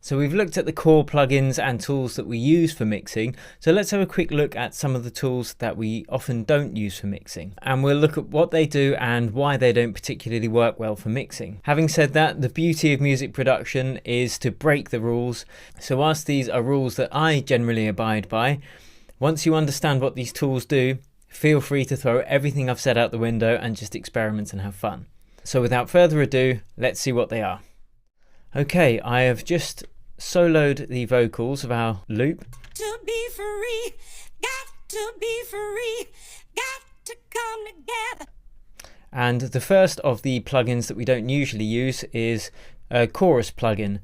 So we've looked at the core plugins and tools that we use for mixing. So let's have a quick look at some of the tools that we often don't use for mixing. And we'll look at what they do and why they don't particularly work well for mixing. Having said that, the beauty of music production is to break the rules. So whilst these are rules that I generally abide by, once you understand what these tools do, feel free to throw everything I've said out the window and just experiment and have fun. So without further ado, let's see what they are. Okay, I have just soloed the vocals of our loop. To be free, got to be free, got to come together. And the first of the plugins that we don't usually use is a chorus plugin.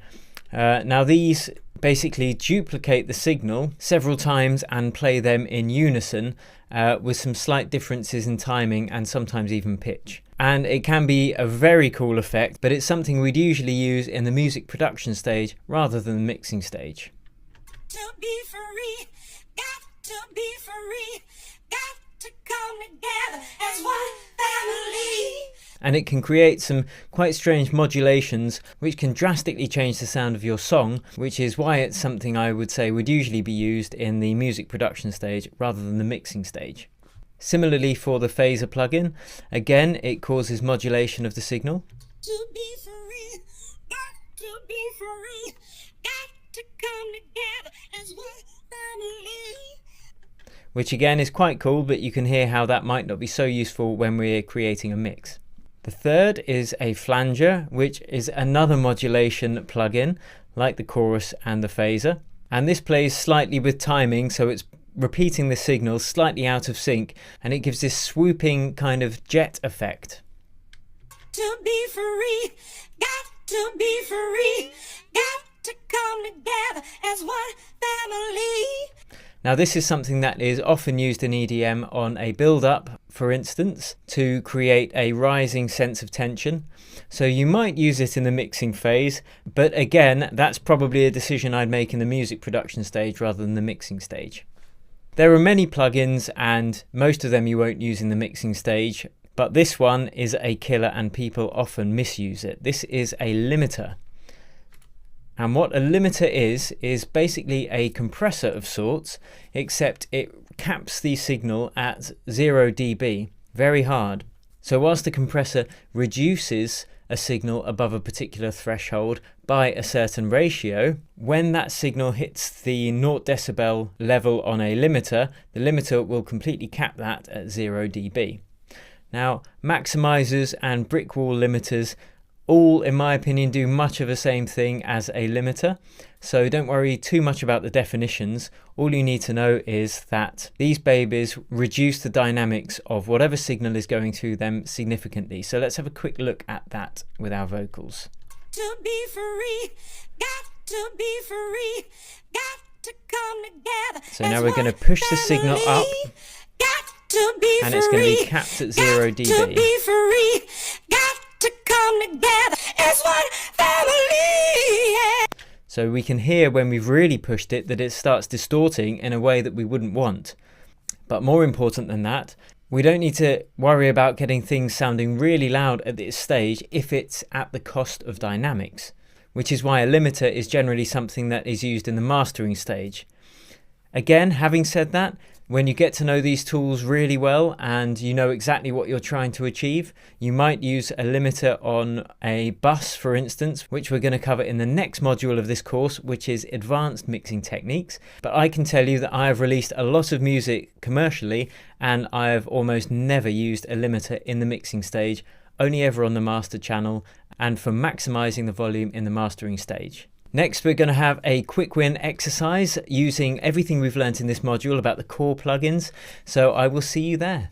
Now these basically duplicate the signal several times and play them in unison with some slight differences in timing and sometimes even pitch. And it can be a very cool effect, but it's something we'd usually use in the music production stage rather than the mixing stage. To be free, got to be free, got to come together as one family. And it can create some quite strange modulations which can drastically change the sound of your song, which is why it's something I would say would usually be used in the music production stage rather than the mixing stage. Similarly for the phaser plugin, again it causes modulation of the signal. To be free, got to be free, got to come together as one family. Which again is quite cool, but you can hear how that might not be so useful when we're creating a mix. The third is a flanger, which is another modulation plugin like the chorus and the phaser. And this plays slightly with timing, so it's repeating the signal slightly out of sync, and it gives this swooping kind of jet effect. To be free, got to be free, got to come together as one family. Now this is something that is often used in EDM on a build-up, for instance, to create a rising sense of tension. So you might use it in the mixing phase, but again, that's probably a decision I'd make in the music production stage rather than the mixing stage. There are many plugins and most of them you won't use in the mixing stage, but this one is a killer and people often misuse it. This is a limiter. And what a limiter is basically a compressor of sorts, except it caps the signal at 0 dB, very hard. So whilst the compressor reduces a signal above a particular threshold by a certain ratio, when that signal hits the 0 decibel level on a limiter, the limiter will completely cap that at 0 dB. Now, maximizers and brick wall limiters all, in my opinion, do much of the same thing as a limiter, so don't worry too much about the definitions. All you need to know is that these babies reduce the dynamics of whatever signal is going through them significantly. So let's have a quick look at that with our vocals. To be free, got to be free, got to come together. So now we're going to push the signal up, and it's going to be capped at 0 dB. To be free, got to come together as one family. So we can hear when we've really pushed it that it starts distorting in a way that we wouldn't want. But more important than that, we don't need to worry about getting things sounding really loud at this stage if it's at the cost of dynamics, which is why a limiter is generally something that is used in the mastering stage. Again, having said that, when you get to know these tools really well and you know exactly what you're trying to achieve, you might use a limiter on a bus, for instance, which we're going to cover in the next module of this course, which is advanced mixing techniques. But I can tell you that I have released a lot of music commercially and I have almost never used a limiter in the mixing stage, only ever on the master channel and for maximizing the volume in the mastering stage. Next, we're going to have a quick win exercise using everything we've learned in this module about the core plugins. So I will see you there.